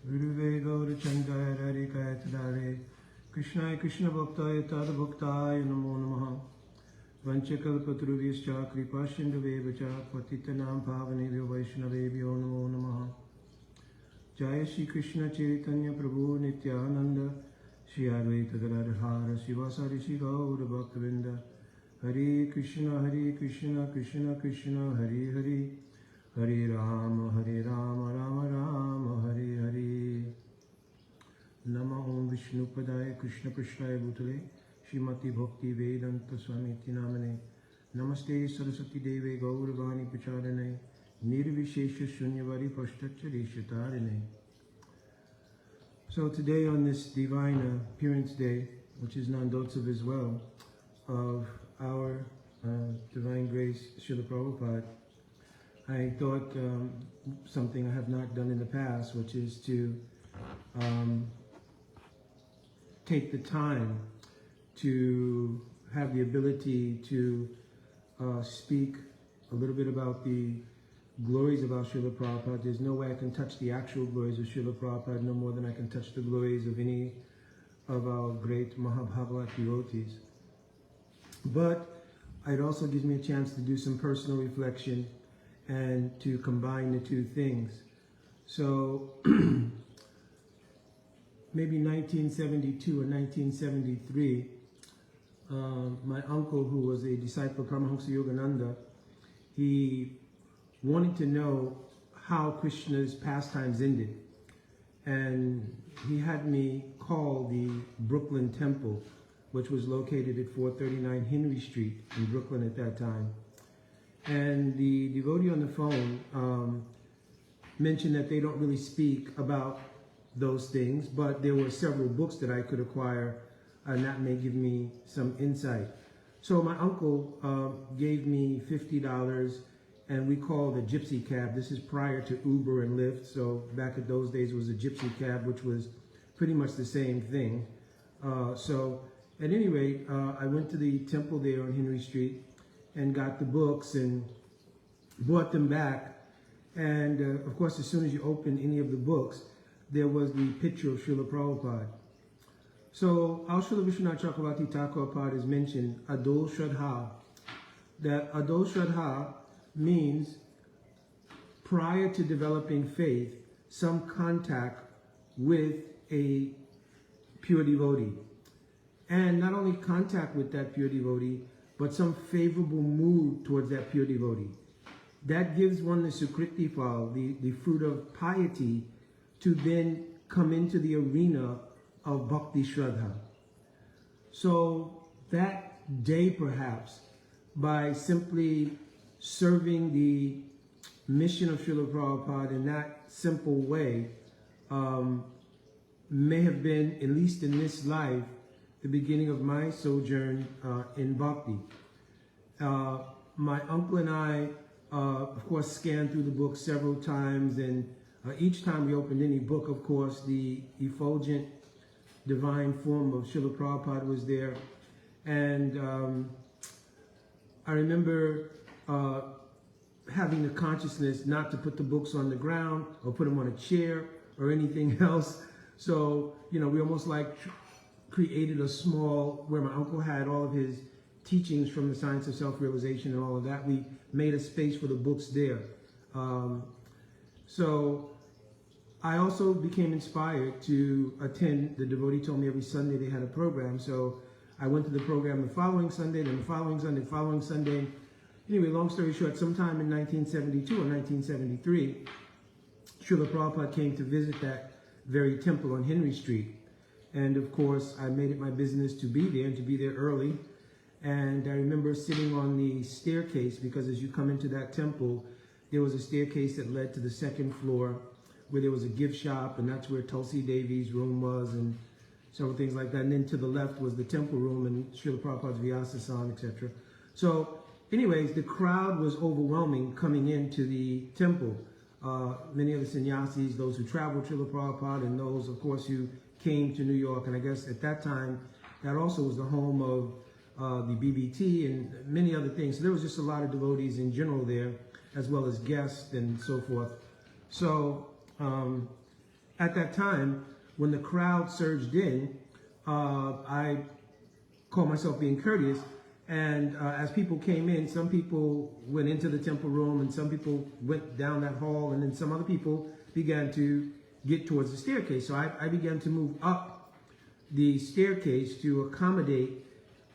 Guruve Gaura Chandaya Radhikaya Tadare Krishnaya Krishna Bhaktaya Tada Bhaktaya Namo Namaha Vanchakalpatruviyascha Kripashindavevacha Patitanam Pavanebhyo Vaishnavebhyo Namo Namaha Jaya Shri Krishna Chaitanya Prabhu Nityananda Shri Advaita Gadadhara Sivasari Shri Gaura Bhaktavinda Hare Krishna Krishna Krishna Hare Hare Hare Rama Rama Rama Hare Hare Nama Om Vishnu Padaya Krishna Prashnaya Bhutale Shrimati Bhakti Vedanta Swamiti Namane Namaste Saraswati Deve Gauravani Pacharane Nirvishesha Shunyavadi Pashtacharishyatarine. So today on this Divine Appearance Day, which is Nandotsav as well, of our Divine Grace Srila Prabhupada, I thought something I have not done in the past, which is to take the time to have the ability to speak a little bit about the glories of our Srila Prabhupada. There's no way I can touch the actual glories of Srila Prabhupada, no more than I can touch the glories of any of our great Mahabhagavat devotees. But it also gives me a chance to do some personal reflection and to combine the two things. So maybe 1972 or 1973, my uncle, who was a disciple of Paramahansa Yogananda, he wanted to know how Krishna's pastimes ended. And he had me call the Brooklyn Temple, which was located at 439 Henry Street in Brooklyn at that time. And the devotee on the phone mentioned that they don't really speak about those things, but there were several books that I could acquire, and that may give me some insight. So my uncle gave me $50, and we called a gypsy cab. This is prior to Uber and Lyft, so back at those days it was a gypsy cab, which was pretty much the same thing. So at any rate, I went to the temple there on Henry Street and got the books and brought them back. And of course, as soon as you open any of the books, there was the picture of Srila Prabhupada. So our Srila Vishwanath Chakravarti Thakur Prabhupada has mentioned Adol Shraddha. That Adol Shraddha means prior to developing faith, some contact with a pure devotee. And not only contact with that pure devotee, but some favorable mood towards that pure devotee. That gives one the Sukriti Phal, the fruit of piety, to then come into the arena of Bhakti Shraddha. So that day perhaps, by simply serving the mission of Srila Prabhupada in that simple way, may have been, at least in this life, the beginning of my sojourn in Bhakti. My uncle and I, of course, scanned through the book several times, and each time we opened any book, of course, the effulgent divine form of Srila Prabhupada was there. And I remember having the consciousness not to put the books on the ground or put them on a chair or anything else. So, you know, we almost like created a small, where my uncle had all of his teachings from the science of self-realization and all of that, we made a space for the books there. So I also became inspired to attend. The devotee told me every Sunday they had a program, so I went to the program the following Sunday, then the following Sunday. Anyway, long story short, sometime in 1972 or 1973, Srila Prabhupada came to visit that very temple on Henry Street. And of course, I made it my business to be there and to be there early. And I remember sitting on the staircase, because as you come into that temple, there was a staircase that led to the second floor where there was a gift shop, and that's where Tulsi Devi's room was and several things like that. And then to the left was the temple room and Srila Prabhupada's Vyasa-san, etc. So anyways, the crowd was overwhelming coming into the temple. Many of the sannyasis, those who traveled Srila Prabhupada, and those, of course, who came to New York. And I guess at that time, that also was the home of the BBT and many other things. So there was just a lot of devotees in general there, as well as guests and so forth. So at that time, when the crowd surged in, I called myself being courteous. And as people came in, some people went into the temple room and some people went down that hall, and then some other people began to get towards the staircase. So I began to move up the staircase to accommodate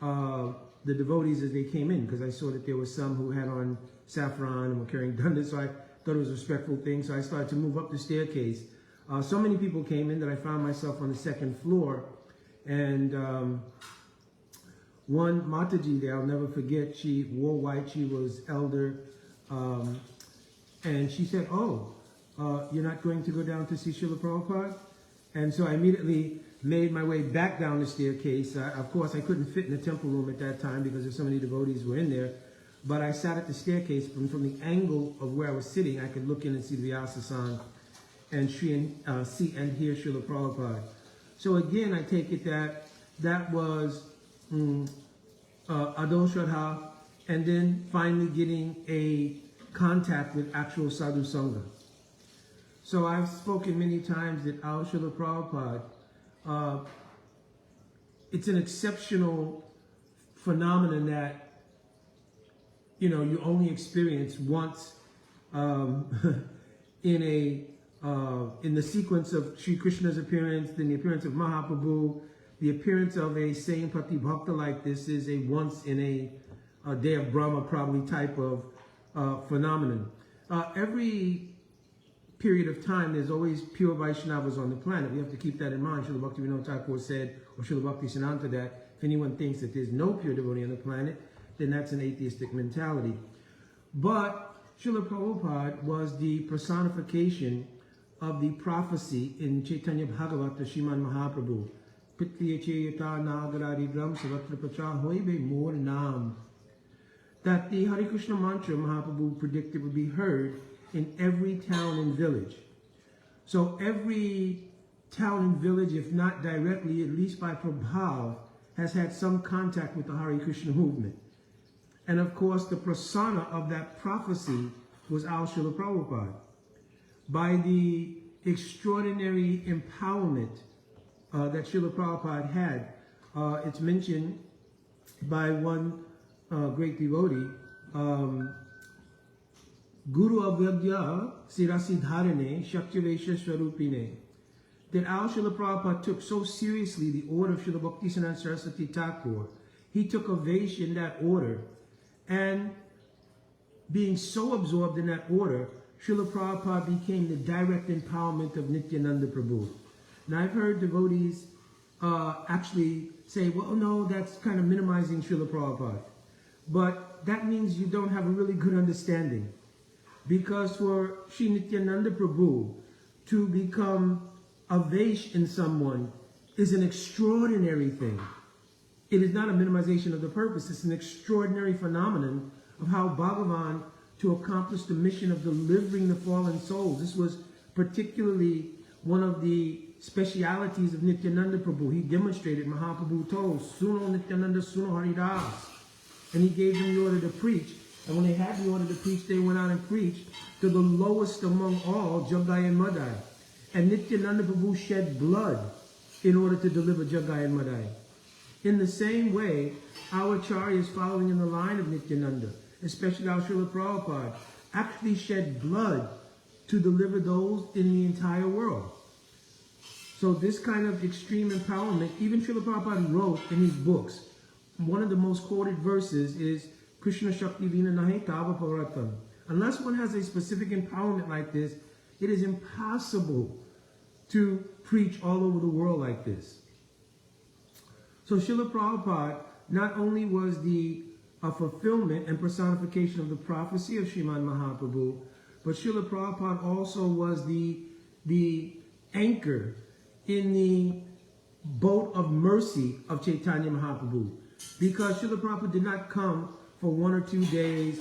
the devotees as they came in, because I saw that there were some who had on saffron and were carrying dandas, so I thought it was a respectful thing. So I started to move up the staircase. So many people came in that I found myself on the second floor, and one Mataji there, I'll never forget, she wore white, she was elder, and she said, oh, you're not going to go down to see Srila Prabhupada? And so I immediately made my way back down the staircase. Of course, I couldn't fit in the temple room at that time because there's so many devotees were in there, but I sat at the staircase. From the angle of where I was sitting, I could look in and see the Vyasa-san and see and hear Srila Prabhupada. So again, I take it that was Adon Shraddha, and then finally getting a contact with actual Sadhu Sangha. So I've spoken many times that our Srila Prabhupada, it's an exceptional phenomenon that, you know, you only experience once in the sequence of Sri Krishna's appearance, then the appearance of Mahaprabhu. The appearance of a sane Pratibhakta like this is a once in a day of Brahma probably type of phenomenon. Every period of time, there's always pure Vaishnavas on the planet. We have to keep that in mind. Srila Bhaktivinoda Thakur said, or Srila Bhakti Siddhanta, that if anyone thinks that there's no pure devotee on the planet, then that's an atheistic mentality. But Srila Prabhupada was the personification of the prophecy in Chaitanya Bhagavata Sriman Mahaprabhu. That the Hare Krishna mantra Mahaprabhu predicted would be heard in every town and village. So every town and village, if not directly, at least by prabhav, has had some contact with the Hare Krishna movement. And of course, the persona of that prophecy was our Srila Prabhupada. By the extraordinary empowerment that Srila Prabhupada had, it's mentioned by one great devotee, Guru Avyagya Sirasidharane Shakyavesha Swarupine, that our Srila Prabhupada took so seriously the order of Srila Bhaktisiddhanta Saraswati Thakur. He took a Vaish in that order, and being so absorbed in that order, Srila Prabhupada became the direct empowerment of Nityananda Prabhu. Now I've heard devotees actually say, well, no, that's kind of minimizing Srila Prabhupada. But that means you don't have a really good understanding. Because for Sri Nityananda Prabhu to become a Vaish in someone is an extraordinary thing. It is not a minimization of the purpose. It's an extraordinary phenomenon of how Bhagavan, to accomplish the mission of delivering the fallen souls, this was particularly one of the specialities of Nityananda Prabhu. He demonstrated, Mahaprabhu told, Suno Nityananda Suno Haridas. And he gave them the order to preach. And when they had the order to preach, they went out and preached to the lowest among all, Jagai and Madai. And Nityananda Prabhu shed blood in order to deliver Jagai and Madai. In the same way, our Acharyas following in the line of Nityananda, especially our Srila Prabhupada, actually shed blood to deliver those in the entire world. So this kind of extreme empowerment, even Srila Prabhupada wrote in his books, one of the most quoted verses is Krishna Shakti Vina Nahe Tava Pavaratam. Unless one has a specific empowerment like this, it is impossible to preach all over the world like this. So Srila Prabhupada not only was the fulfillment and personification of the prophecy of Sriman Mahaprabhu, but Srila Prabhupada also was the anchor in the boat of mercy of Chaitanya Mahaprabhu. Because Srila Prabhupada did not come for 1 or 2 days,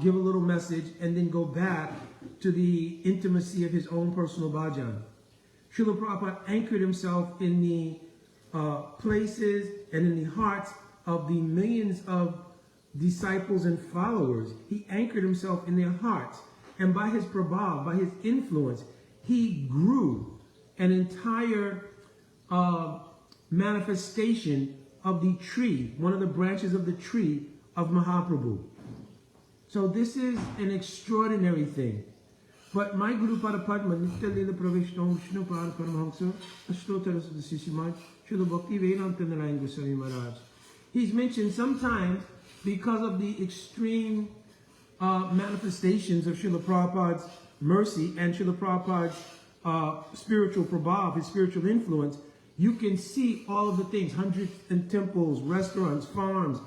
give a little message, and then go back to the intimacy of his own personal bhajan. Srila Prabhupada anchored himself in the places and in the hearts of the millions of disciples and followers. He anchored himself in their hearts. And by his prabhav, by his influence, he grew an entire manifestation of the tree, one of the branches of the tree of Mahaprabhu. So this is an extraordinary thing. But my Guru Parapadma, Nitya Lila Pravishna Vishnu Paraparamhamsa, Ashtotaras of the Sishimaj, Srila Bhakti Vedanta Narayan Goswami Maharaj. He's mentioned sometimes because of the extreme manifestations of Srila Prabhupada's mercy and Srila Prabhupada's spiritual prabhav, his spiritual influence, you can see all of the things, hundreds and temples, restaurants, farms,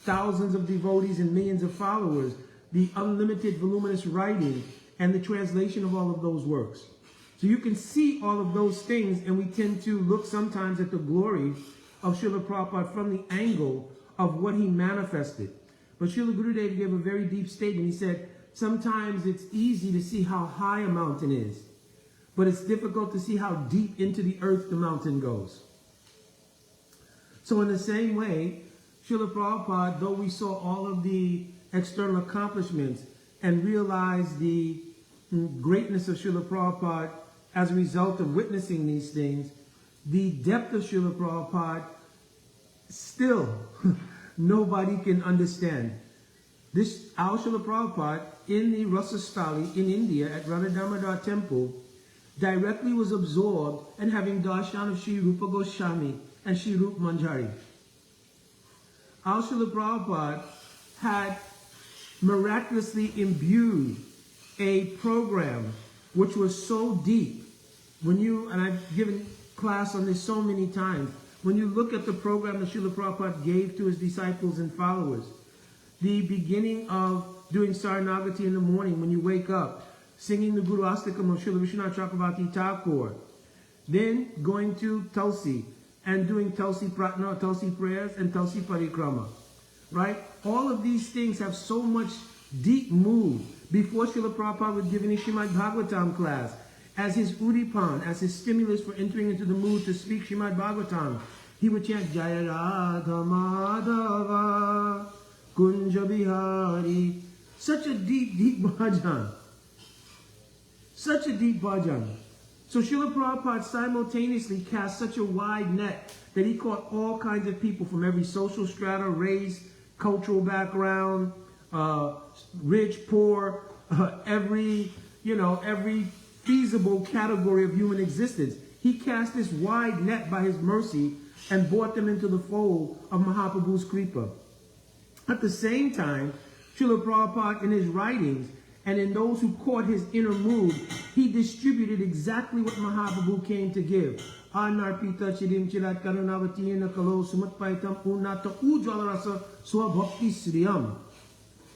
thousands of devotees and millions of followers, the unlimited voluminous writing, and the translation of all of those works. So you can see all of those things, and we tend to look sometimes at the glory of Srila Prabhupada from the angle of what he manifested. But Srila Gurudev gave a very deep statement. He said, sometimes it's easy to see how high a mountain is, but it's difficult to see how deep into the earth the mountain goes. So in the same way, Srila Prabhupada, though we saw all of the external accomplishments and realized the greatness of Srila Prabhupada as a result of witnessing these things, the depth of Srila Prabhupada, still nobody can understand. This, our Srila Prabhupada, in the Rasastali in India at Radha Damodar Temple, directly was absorbed and having darshan of Sri Rupa Goswami and Sri Rup Manjari. Our Srila Prabhupada had miraculously imbued a program which was so deep. When you, and I've given class on this so many times, when you look at the program that Srila Prabhupada gave to his disciples and followers, the beginning of doing Saranagati in the morning when you wake up, singing the Guru Astakam of Srila Vishwanath Chakravarti Thakur, then going to Tulsi and doing Tulsi Pratna, Tulsi prayers and Tulsi Parikrama, right? All of these things have so much deep mood. Before Srila Prabhupada was giving his Srimad Bhagavatam class, as his udipan, as his stimulus for entering into the mood to speak Srimad Bhagavatam, he would chant Jaya Radha Madhava Kunja Bihari. Such a deep, deep bhajan. Such a deep bhajan. So Srila Prabhupada simultaneously cast such a wide net that he caught all kinds of people from every social strata, race, cultural background, rich, poor, every feasible category of human existence. He cast this wide net by his mercy and brought them into the fold of Mahaprabhu's Kripa. At the same time, Srila Prabhupada in his writings and in those who caught his inner mood, he distributed exactly what Mahaprabhu came to give. Anarpita chirim chilat karunavatina kalo sumatpaitam unata ujwalarasa swabhakti sriyam.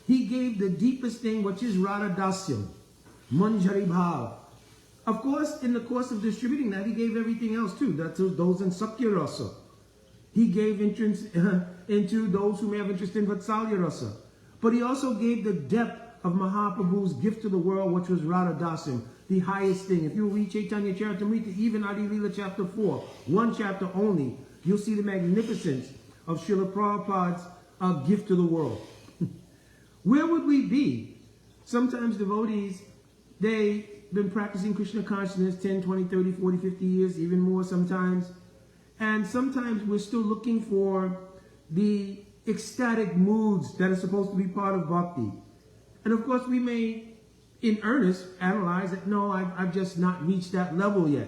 He gave the deepest thing, which is Radha Dasyam, Manjari Bhav. Of course, in the course of distributing that, he gave everything else too. That's those in Sakya Rasa. He gave entrance into those who may have interest in Vatsalya Rasa. But he also gave the depth of Mahaprabhu's gift to the world, which was Radha Dasyam, the highest thing. If you read Chaitanya Charitamrita, even Adi Leela chapter 4, one chapter only, you'll see the magnificence of Srila Prabhupada's gift to the world. Where would we be? Sometimes devotees, they've been practicing Krishna consciousness 10, 20, 30, 40, 50 years, even more sometimes. And sometimes we're still looking for the ecstatic moods that are supposed to be part of bhakti. And of course we may, in earnest, analyze that, no, I've just not reached that level yet.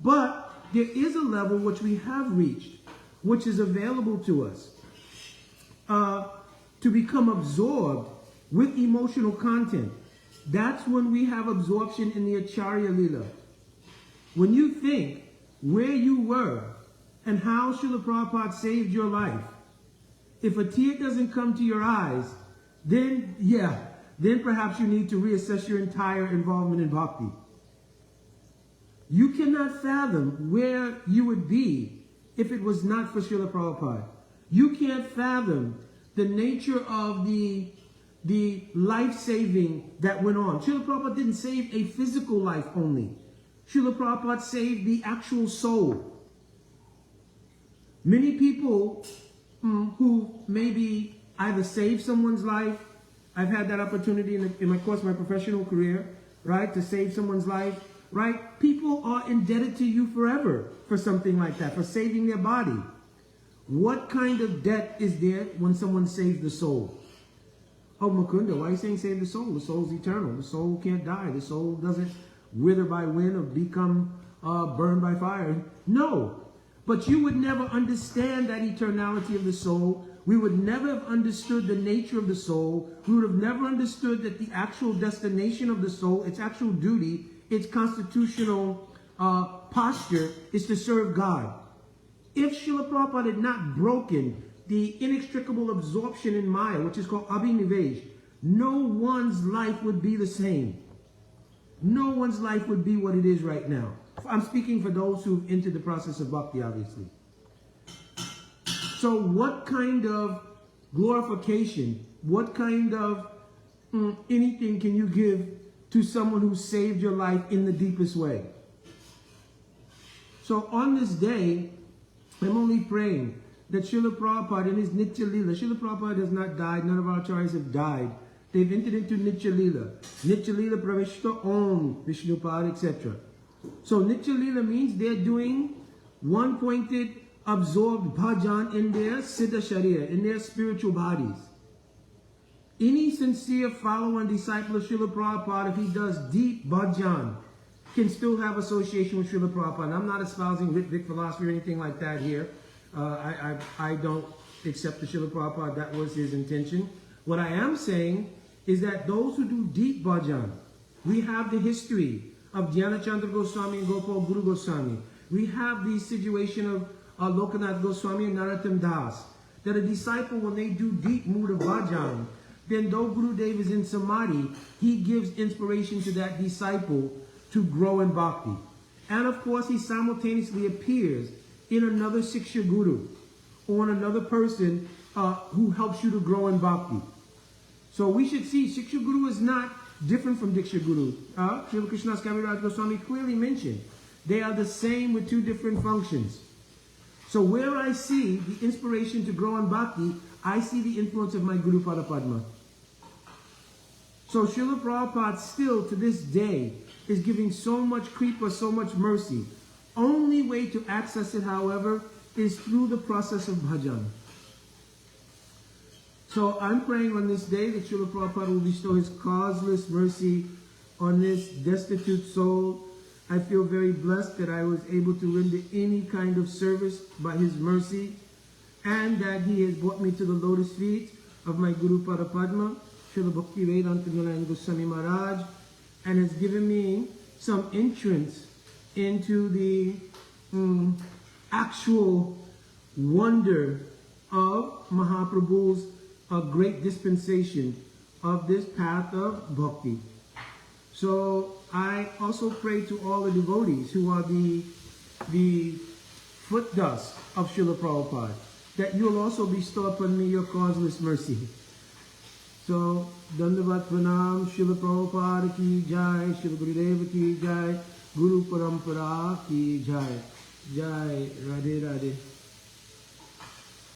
But there is a level which we have reached, which is available to us. To become absorbed with emotional content. That's when we have absorption in the Acharya Lila. When you think where you were and how Srila Prabhupada saved your life, if a tear doesn't come to your eyes, then perhaps you need to reassess your entire involvement in bhakti. You cannot fathom where you would be if it was not for Srila Prabhupada. You can't fathom the nature of the life-saving that went on. Srila Prabhupada didn't save a physical life only. Srila Prabhupada saved the actual soul. Many people who maybe either save someone's life, I've had that opportunity in my professional career, right, to save someone's life, right? People are indebted to you forever for something like that, for saving their body. What kind of debt is there when someone saves the soul? Oh, Mukunda, why are you saying save the soul? The soul's eternal. The soul can't die. The soul doesn't wither by wind or become burned by fire. No. But you would never understand that eternality of the soul. We would never have understood the nature of the soul. We would have never understood that the actual destination of the soul, its actual duty, its constitutional posture is to serve God. If Srila Prabhupada had not broken the inextricable absorption in Maya, which is called Abhinivesh, no one's life would be the same. No one's life would be what it is right now. I'm speaking for those who've entered the process of bhakti, obviously. So what kind of glorification, what kind of anything can you give to someone who saved your life in the deepest way? So on this day, I'm only praying that Srila Prabhupada in his Nitya Lila, Srila Prabhupada has not died, none of our acharyas have died. They've entered into Nitya Lila. Nitya Lila Pravishta Om, Vishnupad, etc. So Nitya Lila means they're doing one-pointed, absorbed bhajan in their Siddha Sharira, in their spiritual bodies. Any sincere follower and disciple of Srila Prabhupada, if he does deep bhajan, can still have association with Srila Prabhupada. And I'm not espousing Ritvik philosophy or anything like that here. I don't accept the Srila Prabhupada. That was his intention. What I am saying is that those who do deep bhajan, we have the history of Dhyana Chandra Goswami and Gopal Guru Goswami. We have the situation of Lokanath Goswami and Narottam Das. That a disciple, when they do deep mood of bhajan, then though Gurudev is in samadhi, he gives inspiration to that disciple to grow in bhakti. And of course, he simultaneously appears in another Siksha Guru or in another person who helps you to grow in bhakti. So we should see Siksha Guru is not different from Diksha Guru. Srila Krishnadas Kaviraj Goswami clearly mentioned they are the same with two different functions. So where I see the inspiration to grow in bhakti, I see the influence of my Guru Pada Padma. So Srila Prabhupada still to this day is giving so much kripa, so much mercy. Only way to access it, however, is through the process of bhajan. So I'm praying on this day that Srila Prabhupada will bestow his causeless mercy on this destitute soul. I feel very blessed that I was able to render any kind of service by his mercy, and that he has brought me to the lotus feet of my Guru Pada Padma, Srila Bhakti Vedanta Narayan Goswami Maharaj, and has given me some entrance into the actual wonder of Mahaprabhu's great dispensation of this path of bhakti. So I also pray to all the devotees who are the foot dust of Srila Prabhupada, that you'll also bestow upon me your causeless mercy. So, Dandavat Pranam, Srila Prabhupada ki jai, Srila Gurudeva ki jai, Guru Parampara ki jai. Jai, Radhe Radhe.